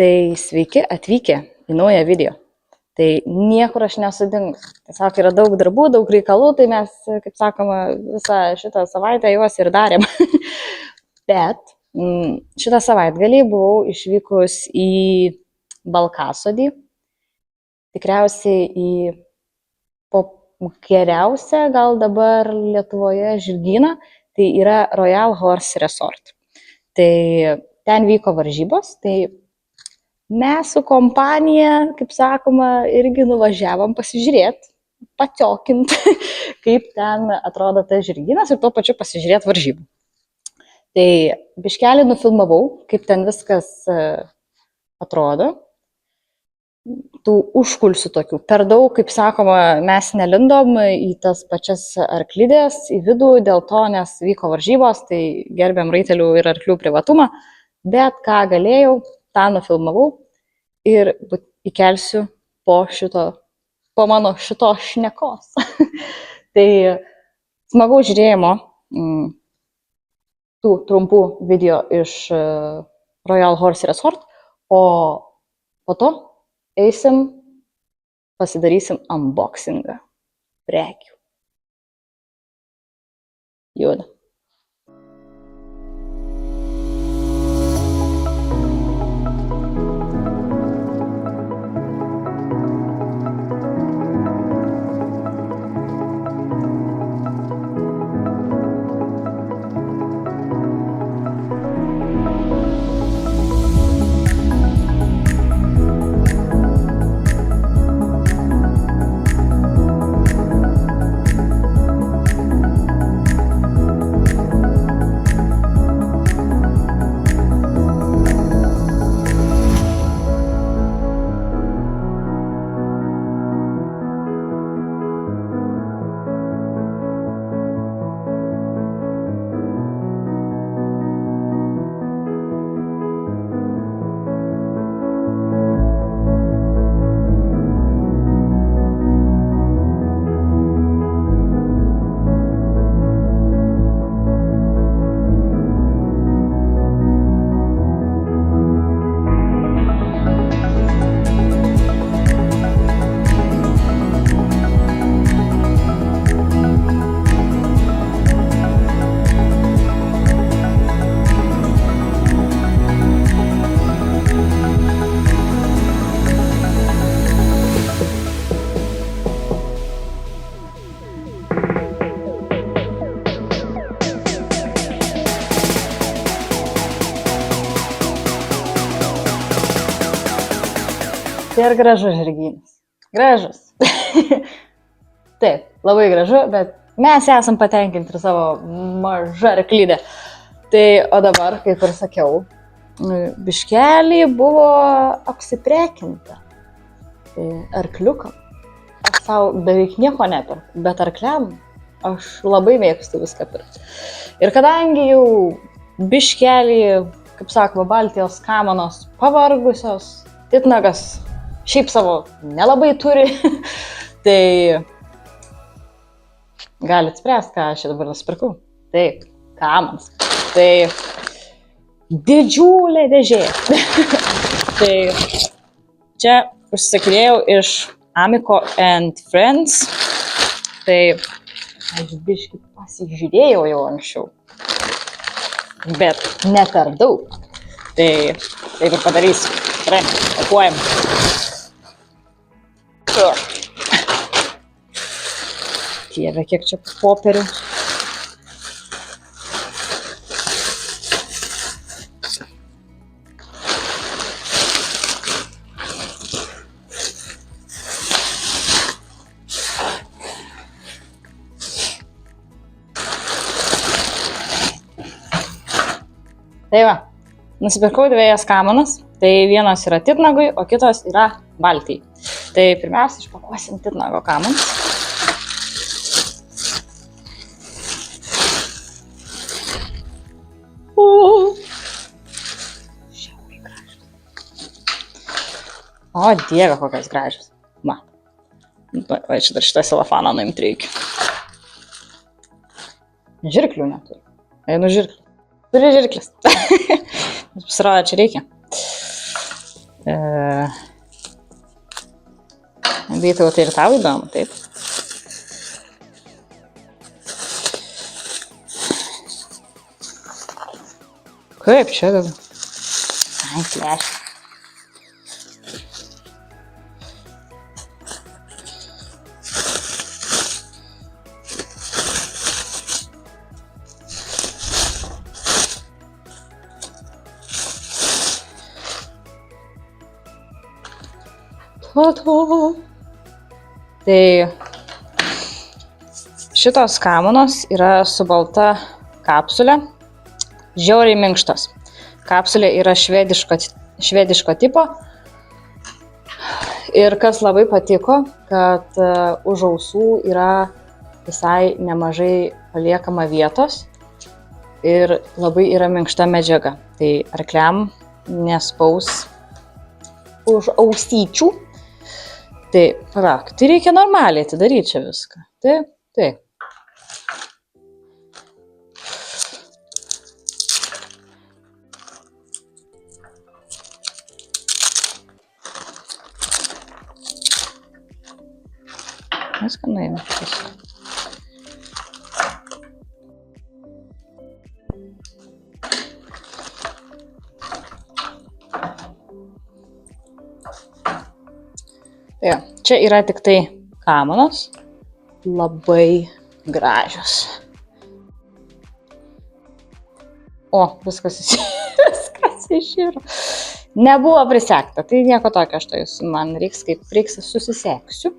Tai sveiki atvykę į naują video. Tai niekur aš nesudingu. Tiesiog yra daug darbų, daug reikalų, tai mes, kaip sakoma, visą šitą savaitę juos ir darėm. Bet šitą savaitgalį buvau išvykus į Balkasodį, tikriausiai į geriausią gal dabar Lietuvoje žirgyną, tai yra Royal Horse Resort. Tai ten vyko varžybos, tai mes su kompanija, kaip sakoma, irgi nuvažiavom pasižiūrėti, patiokint, kaip ten atrodo tas žirgynas ir tuo pačiu pasižiūrėti varžybų. Tai biškelį nufilmavau, kaip ten viskas atrodo. Tų užkulsių tokių. Per daug, kaip sakoma, mes nelindom į tas pačias arklidės, į vidų, dėl to, nes vyko varžybos, tai gerbiam raitelių ir arklių privatumą, bet ką galėjau, tą nufilmavau ir įkelsiu po mano šito šnekos. Tai smagaus žiūrėjimo tų trumpų video iš Royal Horse Resort, o po to eisim, pasidarysim unboxingą prekių. Juda. Tai ir gražus žirgynas. Gražus. Taip, labai gražu, bet mes esam patenkinti ir savo mažą arklydę. Tai, o dabar, kaip ir sakiau, biškelį buvo apsiprekinta. Tai arkliukam. Aš savo beveik nieko neperku, bet arkliam aš labai mėgstu viską pirkti. Ir kadangi jau biškelį, kaip sakoma, Baltijos kamanos pavargusios, titnagas šiaip savo nelabai turi, tai galit spręsti, ką aš dabar nusipirkau. Taip, kamanas. Tai didžiulė dėžė. Tai čia užsisakinėjau iš Amico and Friends. Tai aš biškį pasižiūrėjau jau anksčiau, bet ne per daug. Tai taip ir padarysiu. Gerai, pakuojam. Dieve, kiek čia popierių. Tai va, nusipirkau dviejas kamanas. Tai vienas yra titnagui, o kitas yra Baltijai. Tai pirmiausia, išpakuosim titnago kamanas. Šiauriai gražios. O, dieve, kokios gražios. Va, čia dar šitą celofaną nuimti reikia. Žirklių neturi. Einu žirklių. Turi žirklis. Pasirodo, čia reikia. Vytautai, ir tau įdomu, taip? Kaip čia dabar? Ai, pleš. Tai šitos kamanos yra su balta kapsulė, žiauriai minkštos. Kapsulė yra švediško tipo ir kas labai patiko, kad už ausų yra visai nemažai paliekama vietos ir labai yra minkšta medžiaga. Tai arkliam nespaus už ausyčių. Tai, palauk, tai reikia normaliai atidaryti čia viską. Taip. Viską nuėjame. Tai, čia yra tik tai kamanos, labai gražios. O, viskas iširo. Nebuvo prisekta, tai nieko tokio, man reiks susiseksiu.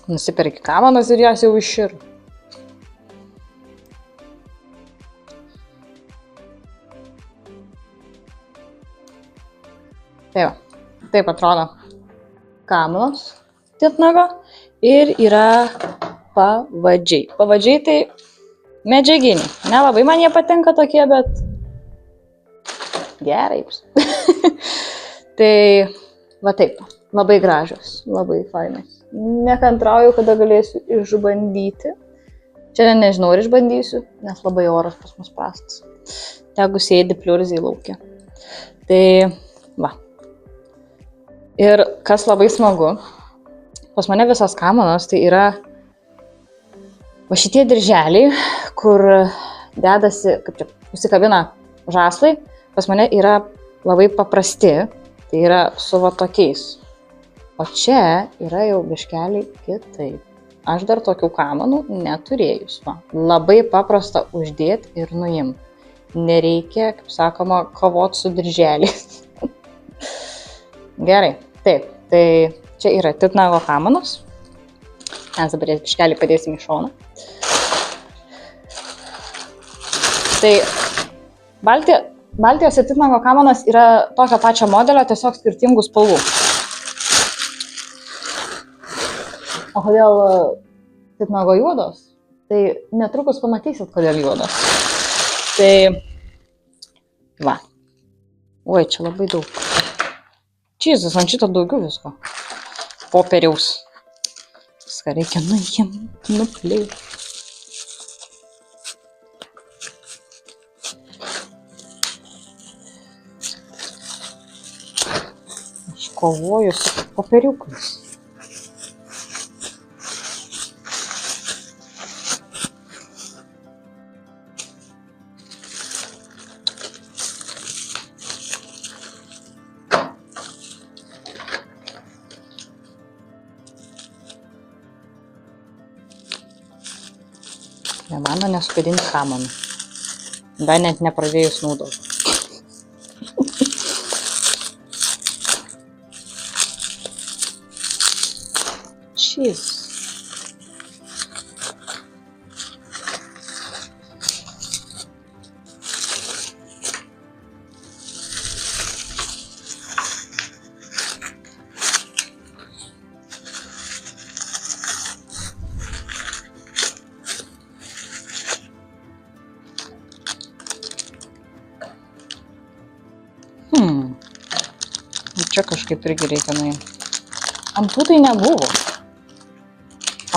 Nusiperki kamanas ir jas jau iširo. Taip atrodo kamanos titnago ir yra pavadžiai. Pavadžiai tai medžiaginiai. Nelabai man jie patinka tokie, bet gerai. Tai va taip, labai gražios, labai fainos. Nekantrauju, kada galėsiu išbandyti. Čia nežinau, ar išbandysiu, nes labai oras pas mus prastas. Tegu sėdi pliurzai laukia. Tai va. Ir kas labai smagu, pas mane visas kamanos tai yra va šitie dirželiai, kur dedasi, kaip čia, užsikabina žąslai, pas mane yra labai paprasti, tai yra su va tokiais. O čia yra jau biškeliai kitaip. Aš dar tokių kamanų neturėjus. Va. Labai paprasta uždėti ir nuimti. Nereikia, kaip sakoma, kovoti su dirželiais. Gerai. Taip, tai čia yra titnago kamanos. Mes dabar jas biškelį padėsim į šoną. Tai Baltijos ir titnago kamanos yra tokio pačio modelio, tiesiog skirtingų spalvų. O kodėl titnago juodos? Tai netrukus pamatysit, kodėl juodos. Tai va. Oi, čia labai daug. Čyzus, ant šito daugiau visko. Popieriaus. Viską reikia nuplėti. Aš kovoju su popieriukais. Nemano nesugadinti kamanų. Dar net nepradėjus naudoti. Šis. Čia kažkaip irgi reikia nuimti. Ant tų tai nebuvo.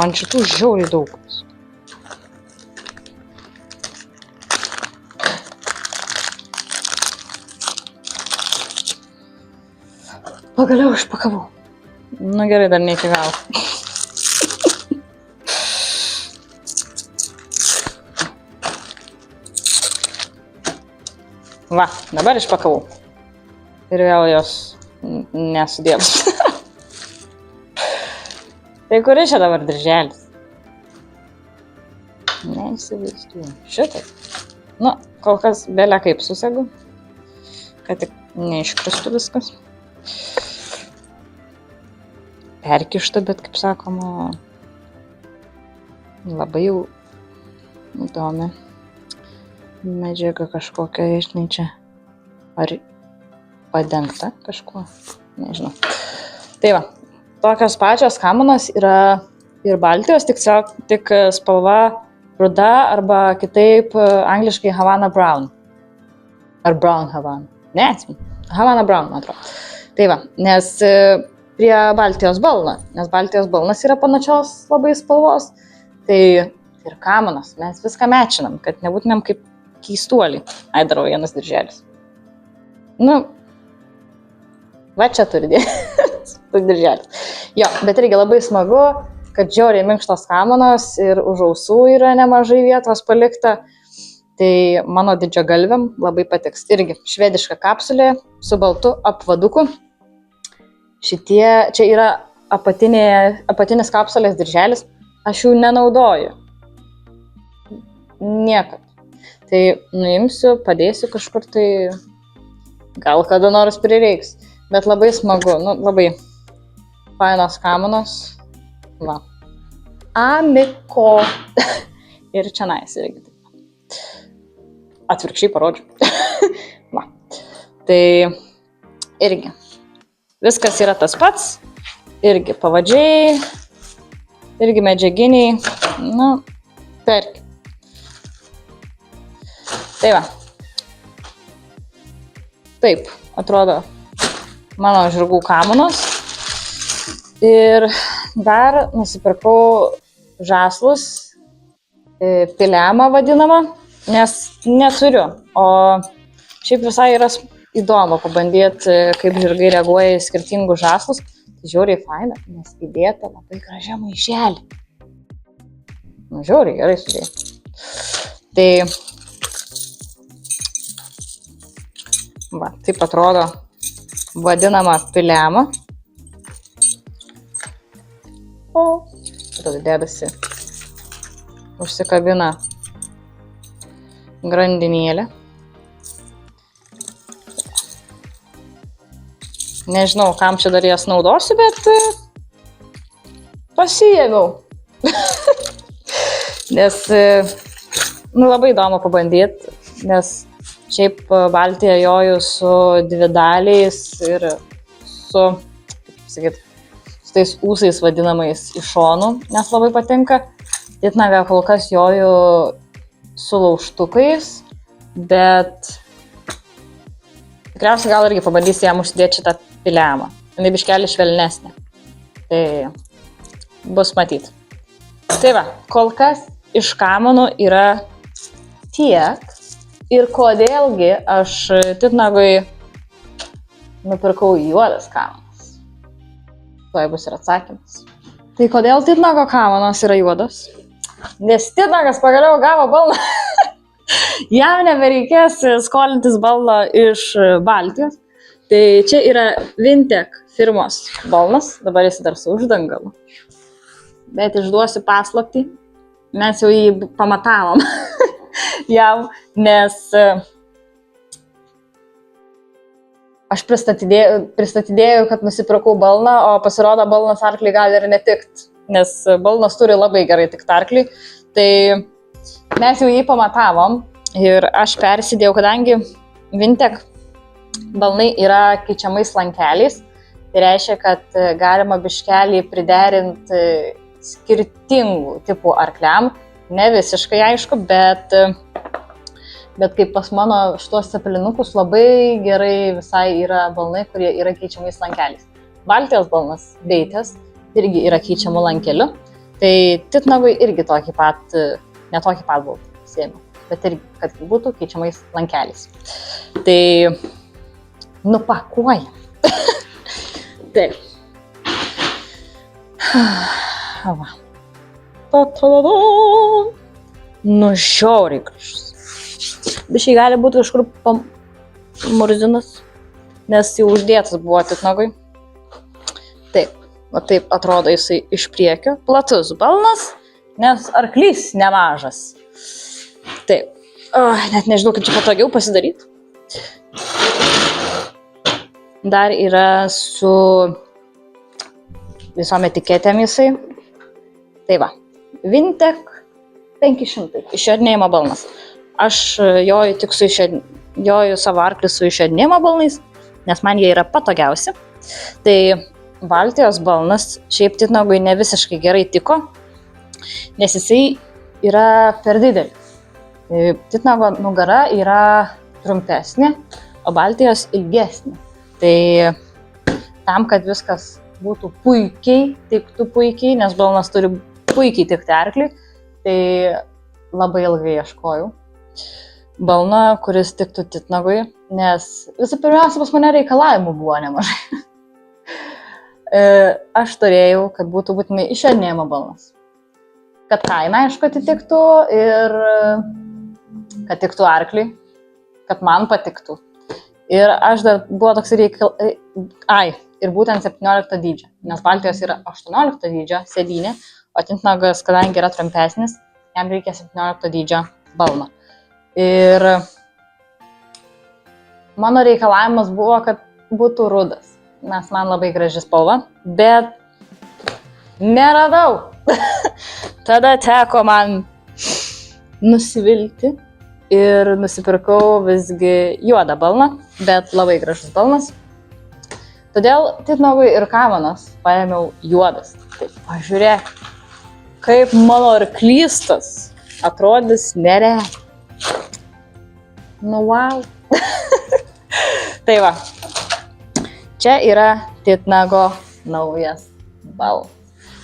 Ant šitų žiauriai daug. Pagaliau išpakavau. Nu gerai, dar ne iki galo. Va, dabar išpakavau. Ir vėl jos nesudėvus. Tai kuris čia dabar dirželis? Neįsivaizduoju. Šitai. Nu, kol kas belia kaip susegu, kad tik neiškristų viskas. Perkišta, bet kaip sakoma, labai jau įdomi medžiaga kažkokia, žinai, čia. Ar padengta kažkuo, nežinau. Tai va, tokios pačios kamanos yra ir Baltijos, tik spalva ruda arba kitaip angliškai Havana Brown. Ar Brown Havana. Ne, Havana Brown, man atrodo. Tai va, nes prie Baltijos balno, nes Baltijos balnas yra panašios labai spalvos, tai ir kamanos, mes viską mečinam, kad nebūtumėm kaip keistuoliai. Ai, darau vienas dirželis. Nu, va čia turi dirželis. Jo, bet irgi labai smagu, kad žiauriai minkštos kamanos ir už ausų yra nemažai vietos palikta. Tai mano didžiagalviam labai patiks. Irgi švediška kapsulė su baltu apvaduku. Šitie, čia yra apatinis kapsulės dirželis. Aš jų nenaudoju. Niekad. Tai nuimsiu, padėsiu kažkur, tai gal kada nors prireiks. Bet labai smagu, nu, labai fainos kamanos. Va. Amiko. Ir čia nais irgi. Atvirkščiai parodžiu. Va. Tai irgi. Viskas yra tas pats. Irgi pavadžiai. Irgi medžiaginiai. Nu, tarkim. Tai va. Taip, atrodo mano žirgų kamanos. Ir dar nusipirkau žąslus, pilemą vadinamą, nes neturiu. O šiaip visai yra įdomu pabandyti, kaip žirgai reaguoja į skirtingus žąslus. Tai žiauriai faina, nes įdėta labai gražia maišelį. Nu, žiauriai gerai sudėti. Tai va, taip atrodo vadinama pilema. O, tada dedasi, užsikabina grandinėlė. Nežinau, kam čia dar jas naudosiu, bet pasiėmiau. Nes labai įdomu pabandyti, nes šiaip Baltiją joju su dvidaliais ir su, kaip sakyt, su tais ūsais vadinamais iš šonų, nes labai patinka. Titnagą kol kas joju su laužtukais, bet tikriausiai gal irgi pabandysiu jam užsidėti šitą pilemą. Jinai biškelį švelnesnė. Tai bus matyt. Tai va, kol kas iš kamanų yra tiek. Ir kodėlgi aš titnagui nupirkau juodas kamanas. Tuoj bus ir atsakymas. Tai kodėl titnago kamanos yra juodos? Nes titnagas pagaliau gavo balną. Jam nebereikės skolintis balną iš Baltijos. Tai čia yra Vintek firmos balnas. Dabar jis dar su uždangalu. Bet išduosiu paslaptį. Mes jau jį pamatavom. Jam, nes aš pristatydėjau, kad nusipirkau balną, o pasirodo balnas arkliui gali ir netikt, nes balnas turi labai gerai tikt arkliui. Tai mes jau jį pamatavom ir aš persidėjau, kadangi Vintek balnai yra keičiamais lankeliais. Tai reiškia, kad galima biškelį priderinti skirtingų tipų arkliam. Ne visiškai aišku, bet kaip pas mano šitos cepelinukus labai gerai visai yra balnai, kurie yra keičiamais lankeliais. Baltijos balnas Beitės irgi yra keičiamų lankeliu. Tai titnagui irgi tokį pat, ne tokį pat baltą sėmiau, bet irgi, kad būtų keičiamais lankeliais. Tai nupakuojam. Taip. Va. Nu, žiauriai gražus. Biškai gali būti kažkur pamurzinas, nes jau uždėtas buvo titnagui. Taip, va taip atrodo jisai iš priekio. Platus balnas, nes arklys nemažas. Taip, net nežinau, kaip čia patogiau pasidaryti. Dar yra su visom etiketėm jisai. Tai va, Vintek 500, išjodinėjimo balnas. Aš joju savo arklį su išjodinėjimo balnais, nes man jie yra patogiausi. Tai Baltijos balnas šiaip titnagui ne visiškai gerai tiko, nes jisai yra per didelis. Titnago nugara yra trumpesnė, o Baltijos ilgesnė. Tai tam, kad viskas būtų puikiai, tiktų puikiai, nes balnas turi puikiai tikti arkliui, tai labai ilgai ieškojau balną, kuris tiktų titnagui, nes visų pirmiausia pas mane reikalavimų buvo nemažai. Aš turėjau, kad būtų būtinai išjodinėjimo balnas. Kad kaina, aišku, atitiktų ir kad tiktų arkliui, kad man patiktų. Ir aš dar buvo toks ir būtent 17 dydžio, nes Baltijos yra 18 dydžio sėdynė, o titnagas, kadangi yra trumpesnis, jam reikia 17 dydžio balno. Ir mano reikalavimas buvo, kad būtų rudas, nes man labai graži spalva, bet neradau. Tada teko man nusivilti ir nusipirkau visgi juodą balną, bet labai gražus balnas. Todėl titnagui ir kamanas paėmiau juodas. Tai pažiūrėk, kaip mano arklystas atrodys nerealiai. Nu, wow. Tai va, čia yra titnago naujas balnas.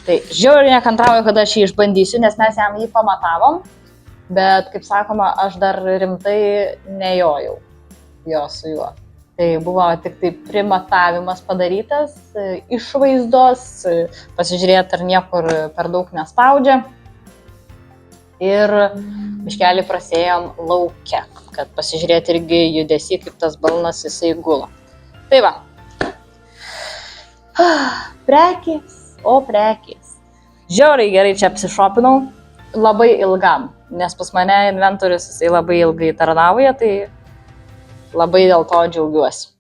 Tai žiauriai nekantrauju, kada aš jį išbandysiu, nes mes jam jį pamatavom, bet, kaip sakoma, aš dar rimtai nejojau jo su juo. Tai buvo tik tai primatavimas padarytas, išvaizdos, pasižiūrėti, ar niekur per daug nespaudžia. Ir biškelį prasėjom lauke, kad pasižiūrėti irgi judesį, kaip tas balnas jisai gula. Tai va. Prekės, o prekės. Žiauriai gerai čia apsišopinau, labai ilgam, nes pas mane inventorius jisai labai ilgai tarnauja, tai labai dėl to džiaugiuosi.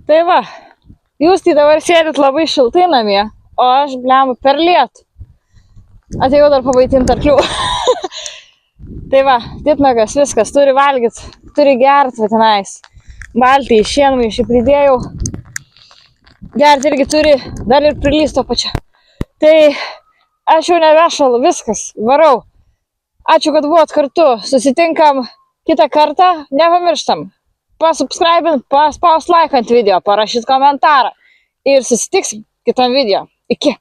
Tai va, jūs tai dabar sėdit labai šiltai namie, o aš blemu per lietų. Atėjau dar pavaitinti arklių. Tai va, titnagas, viskas, turi valgyti, turi gerti, va tenais. Baltį, šienmaišį pridėjau. Gerti irgi turi, dar ir prilysto pačia. Tai aš jau nebešalu, viskas, varau. Ačiū, kad buvot kartu, susitinkam kitą kartą, nepamirštam. Pasubscribint, paspaust like ant video, parašyt komentarą ir susitiksim kitam video. Iki.